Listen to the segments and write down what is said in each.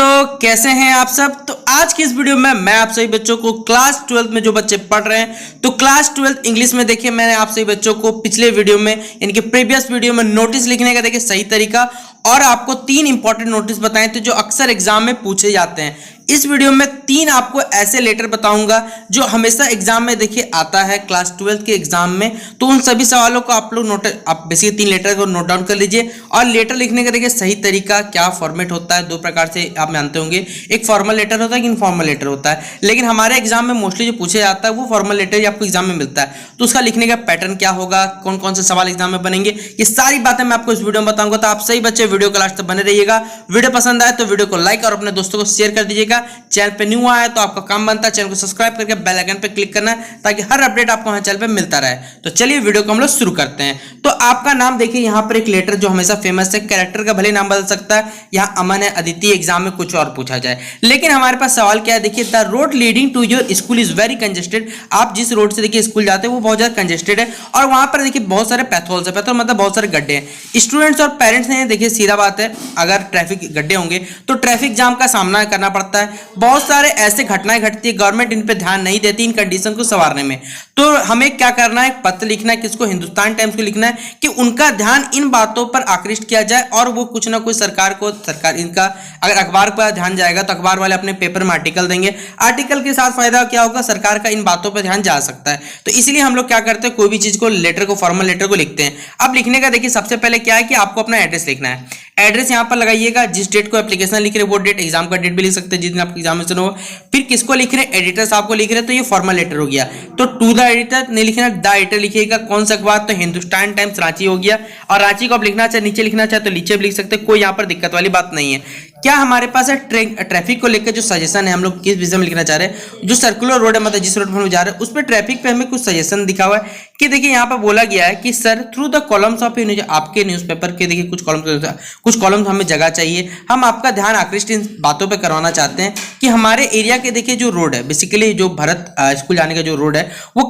दोस्तों कैसे हैं आप सब। तो आज की इस वीडियो में मैं आप सभी बच्चों को क्लास 12 में जो बच्चे पढ़ रहे हैं तो क्लास 12 इंग्लिश में देखिए मैंने आप सभी बच्चों को पिछले वीडियो में यानी कि प्रीवियस वीडियो में नोटिस लिखने का देखिए सही तरीका और आपको 3 इंपॉर्टेंट नोटिस बताए थे जो अक्सर एग्जाम में पूछे जाते हैं। इस वीडियो में 3 आपको ऐसे लेटर बताऊंगा जो हमेशा एग्जाम में देखिए आता है क्लास 12 के एग्जाम में। तो उन सभी सवालों को आप लोग आप बेसिकली 3 लेटर को नोट डाउन कर लीजिए। और लेटर लिखने का देखिए सही तरीका क्या फॉर्मेट होता है, 2 प्रकार से आप जानते होंगे, एक फॉर्मल लेटर होता है कि इनफॉर्मल लेटर होता है। लेकिन हमारे एग्जाम में मोस्टली जो पूछा जाता है वो फॉर्मल लेटर ही आपको एग्जाम में मिलता है। तो उसका लिखने का पैटर्न क्या होगा, कौन कौन से सवाल एग्जाम में बनेंगे, ये सारी बातें मैं आपको इस वीडियो में बताऊंगा। तो आप सही बच्चे वीडियो को लास्ट तक बने रहिएगा। वीडियो पसंद आए तो वीडियो को लाइक और अपने दोस्तों को शेयर कर दीजिएगा। चैनल पे न्यू आया तो आपका काम बनता है चैनल को सब्सक्राइब करके बेल आइकन पे क्लिक करना है ताकि हर अपडेट आपको हमारे चैनल पे मिलता रहे। तो चलिए वीडियो को हम लोग शुरू करते हैं। तो आपका नाम देखिए यहाँ पर एक लेटर जो हमेशा फेमस है, कैरेक्टर का भले नाम बदल सकता है, यहाँ अमन है, अदिति, एग्जाम में कुछ और पूछा जाए। लेकिन हमारे पास सवाल क्या है, देखिए the road leading to your school is very congested. आप जिस रोड से देखिए स्कूल जाते हैं वो बहुत ज्यादा कंजेस्टेड है और वहां पर देखिए बहुत सारे पैथोल्स है, पैथोल मतलब बहुत सारे गड्ढे हैं। स्टूडेंट्स और पेरेंट्स ने देखिए सीधा बात है, अगर ट्रैफिक गड्ढे होंगे तो ट्रैफिक जाम का सामना करना पड़ता है। बहुत सारे ऐसे घटनाएं घटती है, गवर्नमेंट इन पे ध्यान नहीं देती इन कंडीशन को संवारने में। तो हमें क्या करना है, पत्र लिखना है, किसको, हिंदुस्तान टाइम्स को लिखना है कि उनका ध्यान इन बातों पर आकृष्ट किया जाए और वो कुछ ना कुछ सरकार इनका अगर अखबार पर ध्यान जाएगा तो अखबार वाले अपने पेपर में आर्टिकल देंगे। आर्टिकल के साथ फायदा क्या होगा, सरकार का इन बातों पर ध्यान जा सकता है। तो इसलिए हम लोग क्या करते हैं, कोई भी चीज को, लेटर को, फॉर्मल लेटर को लिखते हैं। अब लिखने का देखिए सबसे पहले क्या है कि आपको अपना एड्रेस लिखना है। एड्रेस यहाँ पर लगाइएगा, जिस डेट को एप्लीकेशन लिख रहे हैं वो डेट, एग्जाम का डेट भी लिख सकते हैं जिस दिन आपका एग्जामिनेशन हो। फिर किसको लिख रहे हैं, एडिटर साहब को लिख रहे हैं, तो ये फॉर्मल लेटर हो गया। तो टू द एडिटर नहीं लिखना, द एडिटर लिखिएगा। कौन सा अखबार, तो हिंदुस्तान टाइम्स रांची हो गया। और रांची को आप लिखना चाहे नीचे लिखना चाहे तो नीचे भी लिख सकते हैं, कोई यहाँ पर दिक्कत वाली बात नहीं है। क्या हमारे पास है, ट्रैफिक को लेकर जो सजेशन है, हम लोग किस विषय में लिखना चाह रहे हैं, जो सर्कुलर रोड है मतलब जिस रोड पर हम जा रहे हैं उस पर ट्रैफिक पे हमें कुछ सजेशन दिखा हुआ है कि देखिए यहाँ पर बोला गया है कि sir through the columns of आपके न्यूज़पेपर के देखिए कुछ कॉलम्स हमें जगह चाहिए। हम आपका ध्यान आकृष्ट इन बातों पर करवाना चाहते हैं कि हमारे एरिया के देखिए जो रोड है, बेसिकली जो भरत स्कूल जाने का जो रोड है वो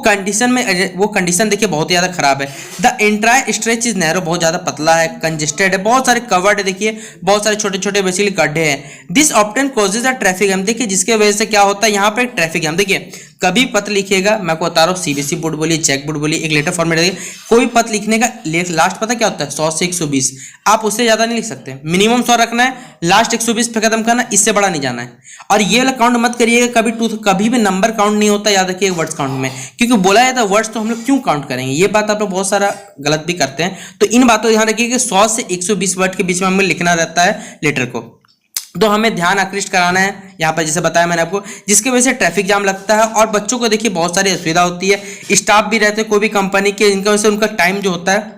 कंडीशन देखिए बहुत ज्यादा खराब है। The entire stretch is narrow, बहुत ज्यादा पतला है, कंजेस्टेड है, बहुत सारे कवर्ड है, देखिए बहुत सारे छोटे छोटे बेसिकली गड्ढे हैं। This often causes a traffic jam, देखिए जिसके वजह से क्या होता है यहाँ पर ट्रैफिक जैम। देखिए कभी पत्र लिखिएगा, मैं को बता रहा हूँ, सीबीएसई बोर्ड बोलिए, चेक बोर्ड बोलिए, एक लेटर फॉर्मेट है, कोई पत्र लिखने का लास्ट पता क्या होता है, 100 से 120। आप उससे ज्यादा नहीं लिख सकते, मिनिमम 100 रखना है, लास्ट 120 पे खत्म करना, इससे बड़ा नहीं जाना है। और ये वाला काउंट मत करिएगा कभी भी नंबर काउंट नहीं होता, याद रखिए वर्ड्स काउंट में, क्योंकि बोला जाता है वर्ड्स तो हम लोग क्यों काउंट करेंगे, ये बात आप लोग बहुत सारा गलत भी करते हैं। तो इन बातों ध्यान रखिए कि 100 से 120 वर्ड के बीच में हमें लिखना रहता है लेटर को। तो हमें ध्यान आकृष्ट कराना है यहाँ पर, जैसे बताया मैंने आपको, जिसकी वजह से ट्रैफिक जाम लगता है और बच्चों को देखिए बहुत सारी असुविधा होती है। स्टाफ भी रहते हैं कोई भी कंपनी के, इनकी वजह से उनका टाइम जो होता है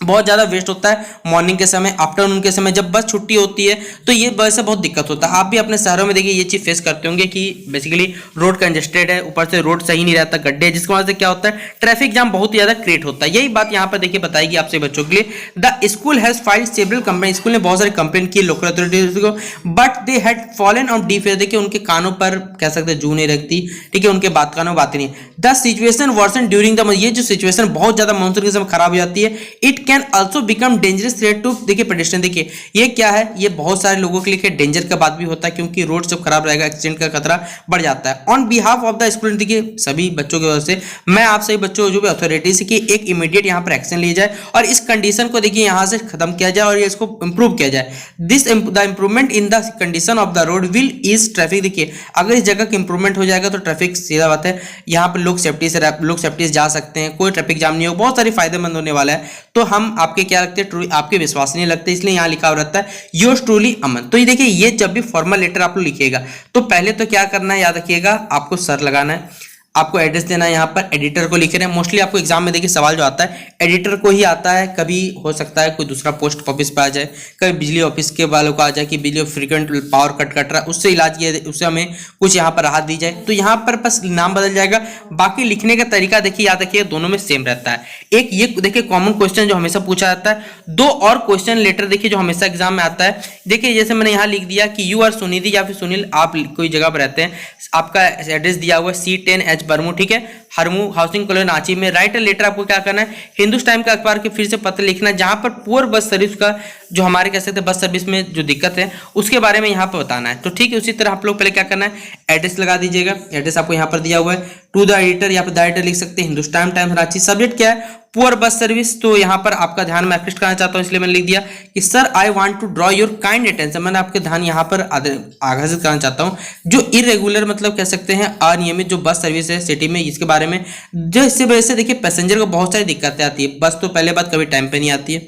बहुत ज़्यादा वेस्ट होता है। मॉर्निंग के समय, आफ्टरनून के समय जब बस छुट्टी होती है तो ये वजह से बहुत दिक्कत होता है। आप भी अपने शहरों में देखिए ये चीज़ फेस करते होंगे कि बेसिकली रोड कंजेस्टेड है, ऊपर से रोड सही नहीं रहता, गड्ढे, जिसकी वजह से क्या होता है, ट्रैफिक जाम बहुत ज़्यादा क्रिएट होता है। यही बात यहाँ पर देखिए बताएगी आपसे बच्चों के लिए। The school has filed several complaint, school ने बहुत सारी कंप्लेन की लोकल अथॉरिटीज को, but they had fallen on deaf year, देखिए उनके कानों पर कह सकते हैं जू नहीं रखती, ठीक है, उनके बात कानों बात नहीं। The situation worsen during the, ये जो सिचुएशन बहुत ज़्यादा मानसून के समय खराब हो जाती है, it can also become dangerous threat to, देखिए पेडेस्ट्रियन, देखिए ये क्या है, ये बहुत सारे लोगों के लिए डेंजर का बात भी होता है क्योंकि रोड जब खराब रहेगा एक्सीडेंट का खतरा बढ़ जाता है। On behalf of the student, देखिए सभी बच्चों की वजह से मैं आप सभी बच्चों जो भी अथॉरिटीज की एक इमीडिएट यहाँ पर एक्शन लिया जाए और इस कंडीशन को देखिए यहाँ से खत्म किया जाए और इसको इंप्रूव किया जाए। This the improvement in the condition of the road will is traffic, देखिए अगर इस जगह का इंप्रूवमेंट हो जाएगा तो ट्रैफिक, सीधा बात है, यहाँ पर लोग सेफ्टी से जा सकते हैं, कोई ट्रैफिक जाम नहीं होगा, बहुत सारी फायदेमंद होने वाला है। तो हम आपके क्या लगते हैं, आपके विश्वास नहीं लगते, इसलिए यहाँ लिखा हुआ रहता है योर्स ट्रूली अमन। तो ये देखिए, ये जब भी फॉर्मल लेटर आप लोग लिखिएगा तो पहले तो क्या करना है, याद रखिएगा, आपको सर लगाना है, आपको एड्रेस देना है, यहाँ पर एडिटर को लिख रहे हैं। मोस्टली आपको एग्जाम में देखिए सवाल जो आता है एडिटर को ही आता है, कभी हो सकता है कोई दूसरा पोस्ट ऑफिस पे आ जाए, कभी बिजली ऑफिस के वालों को आ जाए कि बिजली फ्रीक्वेंट पावर कट रहा है, उससे इलाज किया, उससे हमें कुछ यहाँ पर राहत दी जाए, तो यहाँ पर बस नाम बदल जाएगा। बाकी लिखने का तरीका देखिए याद रखिए दोनों में सेम रहता है। एक ये देखिए कॉमन क्वेश्चन जो हमेशा पूछा जाता है, 2 और क्वेश्चन लेटर देखिए जो हमेशा एग्जाम में आता है। देखिए जैसे मैंने यहाँ लिख दिया कि यू आर सुनिधि या फिर सुनील, आप कोई जगह पर रहते हैं, आपका एड्रेस दिया हुआ है C10H बरमू, ठीक है, हरमू हाउसिंग कॉलोनी रांची में। राइट लेटर आपको क्या करना है, हिंदुस्तान का अखबार के फिर से पत्र लिखना है जहां पर पुअर बस सर्विस का जो हमारे कह सकते हैं बस सर्विस में जो दिक्कत है उसके बारे में यहाँ पर बताना है। तो ठीक है, उसी तरह आप लोग पहले क्या करना है, एड्रेस लगा दीजिएगा। एड्रेस आपको यहाँ पर दिया हुआ है, टू द एडिटर, यहाँ पर द एडिटर लिख सकते हैं, हिंदुस्तान टाइम्स रांची। सब्जेक्ट क्या है, पुअर बस सर्विस। तो यहाँ पर आपका ध्यान मैं आकृष्ट करना चाहता हूँ, इसलिए मैंने लिख दिया कि sir I want to draw your kind attention. मैंने आपके ध्यान यहाँ पर आकर्षित करना चाहता हूँ जो इरेगुलर मतलब कह सकते हैं अनियमित जो बस सर्विस है सिटी में, इसके बारे में, जो इससे वजह से देखिए पैसेंजर को बहुत सारी दिक्कतें आती है। बस तो पहले बात कभी टाइम पे नहीं आती है।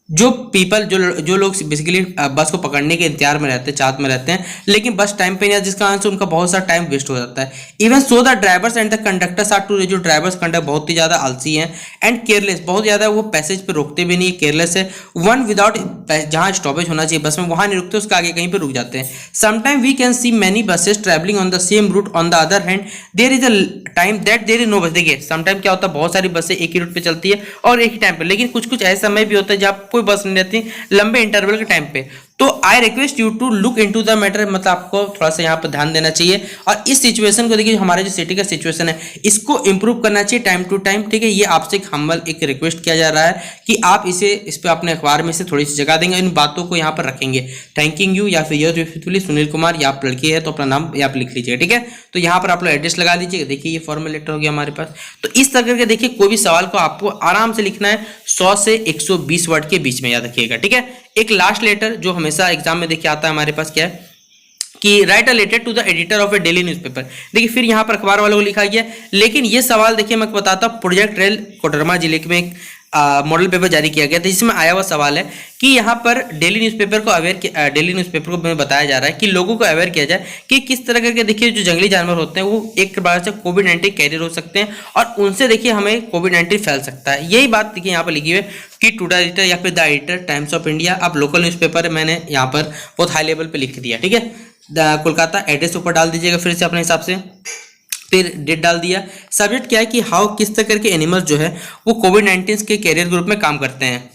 जो पीपल जो लोग बेसिकली बस को पकड़ने के इंतजार में रहते हैं, चाहत में रहते हैं, लेकिन बस टाइम पे नहीं आता, जिसका कारण से उनका बहुत सारा टाइम वेस्ट हो जाता है। Even so the drivers and the conductors are too, जो ड्राइवर्स कंडक्टर बहुत ही ज़्यादा आलसी हैं एंड केयरलेस, बहुत ज़्यादा वो पैसेज पे रुकते भी नहीं, केयरलेस है। वन विदाउट, जहाँ स्टॉपेज होना चाहिए बस में वहाँ नहीं रुकते, उसके आगे कहीं पर रुक जाते हैं। Sometime we can see many buses travelling on the same route, on the other hand there is a time that there is no bus. देखिए समटाइम क्या होता है, बहुत सारी बसें एक ही रूट पे चलती है और एक ही टाइम पे, लेकिन कुछ कुछ ऐसे समय भी होता है जहाँ कोई बस नहीं रहती लंबे इंटरवल के टाइम पे। तो I request you to look into the matter, मतलब आपको थोड़ा सा यहाँ पर ध्यान देना चाहिए और इस सिचुएशन को देखिए, हमारे जो सिटी का सिचुएशन है इसको इंप्रूव करना चाहिए टाइम टू टाइम। ठीक है, ये आपसे एक हम्बल एक रिक्वेस्ट किया जा रहा है कि आप इस पे अपने अखबार में से थोड़ी सी जगह देंगे, इन बातों को यहाँ पर रखेंगे। थैंकिंग यू या फिर योर सुनील कुमार, या आप लड़की है तो अपना नाम यहाँ पर लिख लीजिएगा। ठीक है, तो यहाँ पर आप लोग एड्रेस लगा दीजिएगा। देखिए ये फॉर्मल लेटर हो गया हमारे पास। तो इस तरह के देखिए कोई भी सवाल को आपको आराम से लिखना है 100 से 120 वर्ड के बीच में, याद रखिएगा। ठीक है, एक लास्ट लेटर जो हमेशा एग्जाम में देखिए आता है हमारे पास, क्या है कि write a letter to the editor of a daily newspaper. देखिए फिर यहाँ पर अखबार वालों को लिखा गया, लेकिन ये सवाल देखिए मैं बताता हूँ, प्रोजेक्ट रेल कोडरमा जिले में एक मॉडल पेपर जारी किया गया था, जिसमें आया हुआ सवाल है कि यहाँ पर डेली न्यूज़पेपर को बताया जा रहा है कि लोगों को अवेयर किया जाए कि किस तरह करके देखिए जो जंगली जानवर होते हैं वो एक प्रकार से कोविड-19 कैरियर हो सकते हैं और उनसे देखिए हमें कोविड-19 फैल सकता है। यही बात देखिए यहाँ पर लिखी हुई है कि टू द एडिटर या फिर the editor times of India. अब लोकल न्यूज़पेपर मैंने यहाँ पर बहुत हाई लेवल पर लिख दिया। ठीक है, कोलकाता, एड्रेस ऊपर डाल दीजिएगा फिर से अपने हिसाब से, फिर डेट डाल दिया। सब्जेक्ट क्या है कि हाउ, किस तरह के एनिमल्स जो है वो कोविड-19 के कैरियर ग्रुप में काम करते हैं।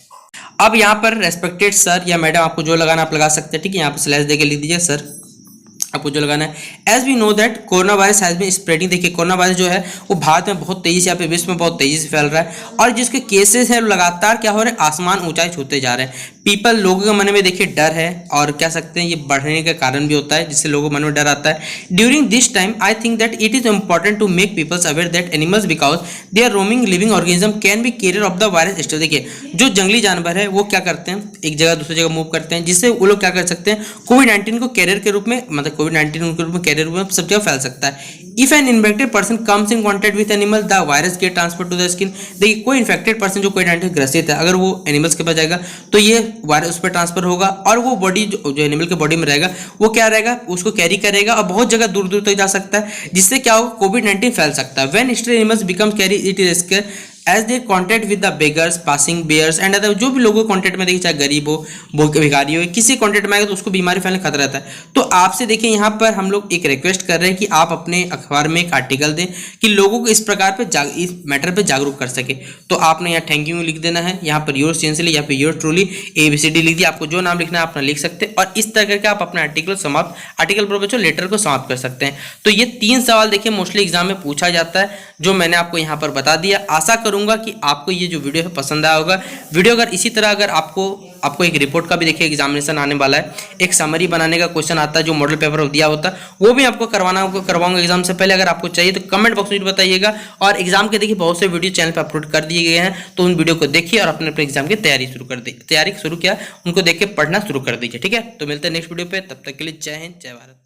अब यहाँ पर रेस्पेक्टेड सर या मैडम, आपको जो लगाना आप लगा सकते हैं। ठीक है, यहाँ पर स्लैश देके लिख दीजिए सर, आपको जो लगाना है। As we know that corona virus has been spreading. देखिए कोरोना वायरस जो है वो भारत में बहुत तेजी से, यहाँ पे विश्व में बहुत तेजी से फैल रहा है और जिसके केसेस हैं लगातार क्या हो रहे हैं, आसमान ऊंचाई छूते जा रहे हैं। पीपल, लोगों के मन में देखिए डर है और कह सकते हैं ये बढ़ने का कारण भी होता है, जिससे लोगों के मन में डर आता है। During this time I think that it is important to make peoples aware that animals because they are roaming living organism can be carrier of the virus stage. देखिए जो जंगली जानवर है वो क्या करते हैं, एक जगह दूसरी जगह मूव करते हैं, जिससे वो लोग क्या कर सकते हैं, कोविड-19 को कैरियर के रूप में, मतलब कोविड-19 उनके रूप में कैरियर में सब जगह फैल सकता है। If an infected person comes in contact with animal the virus get transfer to the skin. देखिए कोई इन्फेक्टेड पर्सन जो कोविड-19 ग्रसित है, अगर वो एनिमल्स के पास जाएगा तो ये वायरस उस पर ट्रांसफर होगा और वो बॉडी जो एनिमल के बॉडी में रहेगा वो क्या रहेगा, उसको कैरी करेगा और बहुत जगह दूर दूर तक जा सकता है, जिससे क्या होगा, कोविड-19 फैल सकता है। When stray animals become carry it is scare as they contact with the beggars, passing bears and other. जो भी लोगों को कॉन्टैक्ट में देखिए, चाहे गरीब हो, भिखारी हो, किसी कॉन्टैक्ट में आएगा तो उसको बीमारी फैलने का खतरा रहता है। तो आपसे देखिए यहाँ पर हम लोग एक रिक्वेस्ट कर रहे हैं कि आप अपने अखबार में एक आर्टिकल दें कि लोगों को इस प्रकार पर इस मैटर पर जागरूक कर सके। तो आपने यहाँ थैंक यू लिख देना है, यहाँ पर योर सिंसियरली या फिर योर ट्रूली ABCD लिख दिया। आपको जो नाम लिखना है अपना लिख सकते हैं और इस तरह करके आप अपना आर्टिकल प्रोफेसर लेटर को समाप्त कर सकते हैं। तो ये 3 सवाल देखिए मोस्टली एग्जाम में पूछा जाता है, जो मैंने आपको यहाँ पर बता दिया। आशा करूंगा कि आपको ये जो वीडियो है पसंद आया होगा। वीडियो अगर इसी तरह अगर आपको एक रिपोर्ट का भी देखिए एग्जामिनेशन आने वाला है, एक समरी बनाने का क्वेश्चन आता है जो मॉडल पेपर दिया होता है, वो भी आपको करवाऊंगा एग्जाम से पहले। अगर आपको चाहिए तो कमेंट बॉक्स में बताइएगा। और एग्जाम के देखिए बहुत से वीडियो चैनल पर अपलोड कर दिए गए हैं, तो उन वीडियो को देखिए और अपने एग्जाम की तैयारी शुरू किया, उनको देख के पढ़ना शुरू कर दीजिए। ठीक है, तो मिलते हैं नेक्स्ट वीडियो पे, तब तक के लिए जय हिंद, जय भारत।